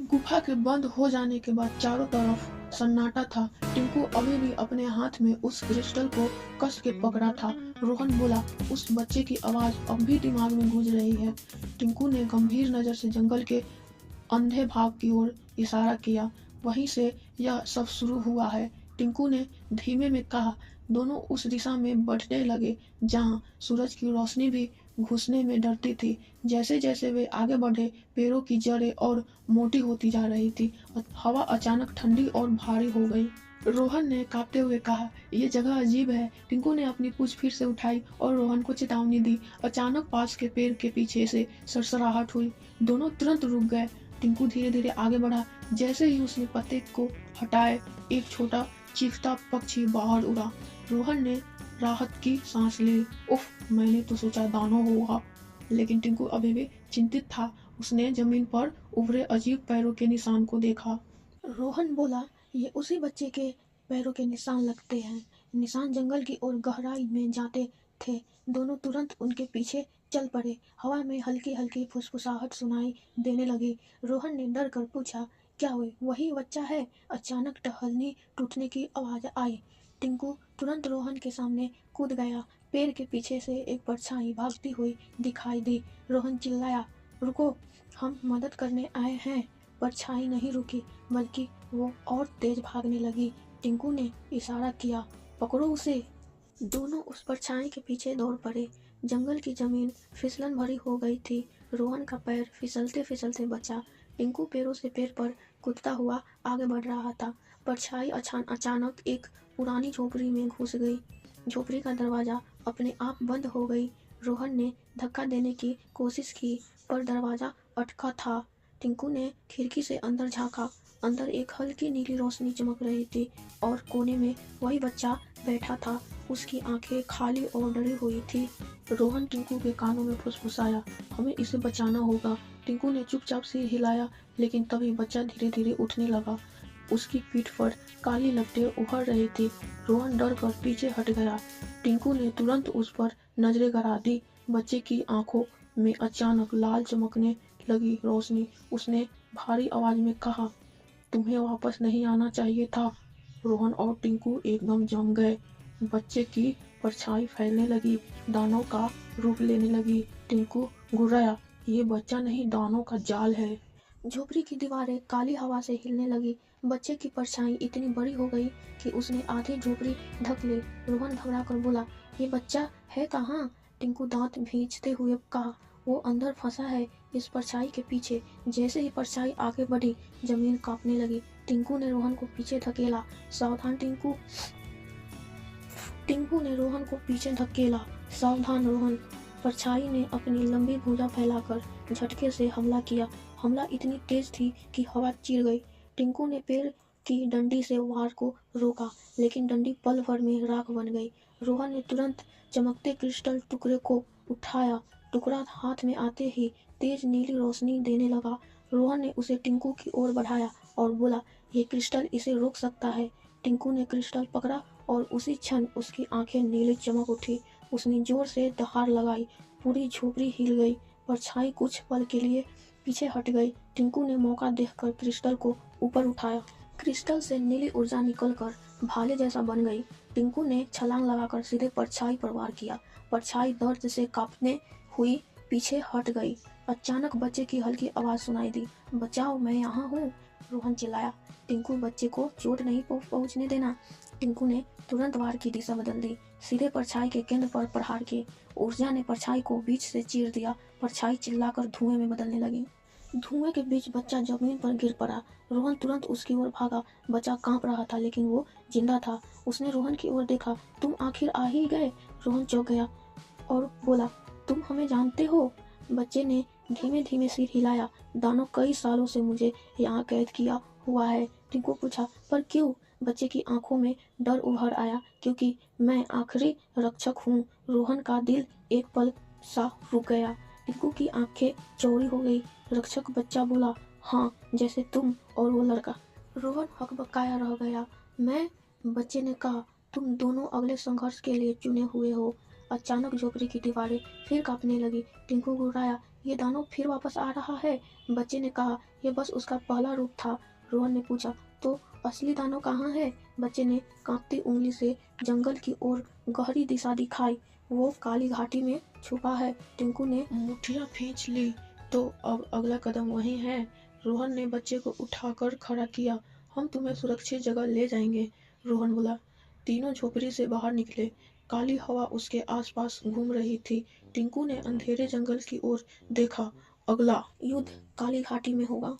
गुफा के बंद हो जाने के बाद चारों तरफ सन्नाटा था। टिंकू अभी भी अपने हाथ में उस क्रिस्टल को कस के पकड़ा था। रोहन बोला, उस बच्चे की आवाज अब भी दिमाग में गूंज रही है। टिंकू ने गंभीर नजर से जंगल के अंधे भाग की ओर इशारा किया। वहीं से यह सब शुरू हुआ है। टिंकू ने धीमे में कहा। दोनों उस दिशा में बढ़ने लगे जहां सूरज की रोशनी भी घुसने में डरती थी। जैसे जैसे वे आगे बढ़े, पेड़ों की जड़ें और मोटी होती जा रही थी और हवा अचानक ठंडी और भारी हो गई। रोहन ने कांपते हुए कहा, यह जगह अजीब है। टिंकू ने अपनी पूंछ फिर से उठाई और रोहन को चेतावनी दी। अचानक पास के पेड़ के पीछे से सरसराहट हुई। दोनों तुरंत रुक गए। टिंकू धीरे धीरे आगे बढ़ा। जैसे ही उसने पत्ते को हटाए, एक छोटा चीखता पक्षी बाहर उड़ा। रोहन ने राहत की सांस ली। उफ, मैंने तो सोचा दानव होगा। लेकिन टिंकू अभी भी चिंतित था। उसने जमीन पर उभरे अजीब पैरों के निशान को देखा। रोहन बोला, ये उसी बच्चे के पैरों के निशान लगते हैं। निशान जंगल की ओर गहराई में जाते थे। दोनों तुरंत उनके पीछे चल पड़े। हवा में हल्की हल्की फुसफुसाहट सुनाई देने लगी। रोहन ने डर कर पूछा, क्या वही बच्चा है? अचानक टहलनी टूटने की आवाज आई। टिंकू तुरंत रोहन के सामने कूद गया। पेड़ के पीछे से एक परछाई भागती हुई दिखाई दी। रोहन चिल्लाया, रुको, हम मदद करने आए हैं। परछाई नहीं रुकी, बल्कि वो और तेज भागने लगी। टिंकू ने इशारा किया, पकड़ो उसे। दोनों उस परछाई के पीछे दौड़ पड़े। जंगल की जमीन फिसलन भरी हो गई थी। रोहन का पैर फिसलते फिसलते बचा। टिंकू पेड़ों से पेड़ पर कूदता हुआ आगे बढ़ रहा था। परछाई अचानक एक पुरानी झोपड़ी में घुस गई। झोपड़ी का दरवाजा अपने आप बंद हो गई। रोहन ने धक्का देने की कोशिश की, पर दरवाजा अटका था। टिंकू ने खिड़की से अंदर झांका। अंदर एक हल्की नीली रोशनी चमक रही थी और कोने में वही बच्चा बैठा था। उसकी आंखें खाली और डरी हुई थी। रोहन टिंकू के कानों में फुसफुसाया, हमें इसे बचाना होगा। टिंकू ने चुपचाप सिर हिलाया, लेकिन तभी बच्चा धीरे धीरे उठने लगा। उसकी पीठ पर काली लपटें उभर रही थी। रोहन डर कर पीछे हट गया। टिंकू ने तुरंत उस पर नजरें गड़ा दी। बच्चे की आंखों में अचानक लाल चमकने लगी रोशनी। उसने भारी आवाज में कहा, तुम्हें वापस नहीं आना चाहिए था। रोहन और टिंकू एकदम जम गए। बच्चे की परछाई फैलने लगी, दानव का रूप लेने लगी। टिंकू गुर्राया, ये बच्चा नहीं, दानव का जाल है। झोपड़ी की दीवारें काली हवा से हिलने लगी। बच्चे की परछाई इतनी बड़ी हो गई कि उसने आधी झोपड़ी ढक ली। रोहन घबरा कर बोला, ये बच्चा है कहाँ? टिंकू दांत भींचते हुए कहा, वो अंदर फंसा है, इस परछाई के पीछे। जैसे ही परछाई आगे बढ़ी, जमीन कांपने लगी। टिंकू ने रोहन को पीछे धकेला। सावधान टिंकू। टिंकू ने रोहन को पीछे धकेला। सावधान रोहन। परछाई ने अपनी लंबी भुजा फैलाकर झटके से हमला किया। हमला इतनी तेज थी कि हवा चीर गई। टिंकू ने पेड़ की डंडी से वार को रोका, लेकिन डंडी पल भर में राख बन गई। रोहन ने तुरंत चमकते क्रिस्टल टुकड़े को उठाया। टुकड़ा हाथ में आते ही तेज नीली रोशनी देने लगा। रोहन ने उसे टिंकू की ओर बढ़ाया और बोला, ये क्रिस्टल इसे रोक सकता है। टिंकू ने क्रिस्टल पकड़ा और उसी क्षण उसकी आंखें नीली चमक उठी। उसने जोर से दहाड़ लगाई। पूरी झोपड़ी हिल गई। परछाई कुछ पल के लिए पीछे हट गई। टिंकू ने मौका देखकर क्रिस्टल को ऊपर उठाया। क्रिस्टल से नीली ऊर्जा निकलकर भाले जैसा बन गई। टिंकू ने छलांग लगाकर सीधे परछाई पर वार किया। परछाई दर्द से कांपने हुई पीछे हट गई। अचानक बच्चे की हल्की आवाज सुनाई दी, बचाओ, मैं यहाँ हूँ। रोहन चिल्लाया, टिंकू, बच्चे को चोट नहीं पहुँचने देना। टिंकू ने तुरंत वार की दिशा बदल दी। सीधे परछाई के केंद्र पर प्रहार किए। ऊर्जा ने परछाई को बीच से चीर दिया। परछाई चिल्लाकर धुएं में बदलने लगी। धुएं के बीच बच्चा जमीन पर गिर पड़ा। रोहन तुरंत उसकी ओर भागा। बच्चा कांप रहा था, लेकिन वो जिंदा था। उसने रोहन की ओर देखा। तुम आखिर आ ही गए। रोहन चौंक गया और बोला, तुम हमें जानते हो? बच्चे ने धीमे धीमे सिर हिलाया। दानव कई सालों से मुझे यहाँ कैद किया हुआ है। टिंकू पूछा, पर क्यों? बच्चे की आंखों में डर उभर आया, क्योंकि मैं आखिरी रक्षक हूँ। रोहन का दिल एक पल सा रुक गया। टिंकू की आंखें चौड़ी हो गई। रक्षक? बच्चा बोला, हाँ, जैसे तुम और वो लड़का। रोहन हकबकाया रह गया। मैं? बच्चे ने कहा, तुम दोनों अगले संघर्ष के लिए चुने हुए हो। अचानक झोपड़ी की दीवारें फिर कांपने लगी। टिंकू घुर्राया, ये दानव फिर वापस आ रहा है। बच्चे ने कहा, यह बस उसका पहला रूप था। रोहन ने पूछा, तो असली दानव कहाँ है? बच्चे ने कांपती उंगली से जंगल की ओर गहरी दिशा दिखाई। वो काली घाटी में छुपा है। टिंकू ने मुठियां खींच ली। तो अब अगला कदम वही है। रोहन ने बच्चे को उठाकर खड़ा किया। हम तुम्हें सुरक्षित जगह ले जाएंगे, रोहन बोला। तीनों झोपड़ी से बाहर निकले। काली हवा उसके आसपास घूम रही थी। टिंकू ने अंधेरे जंगल की ओर देखा। अगला युद्ध काली घाटी में होगा।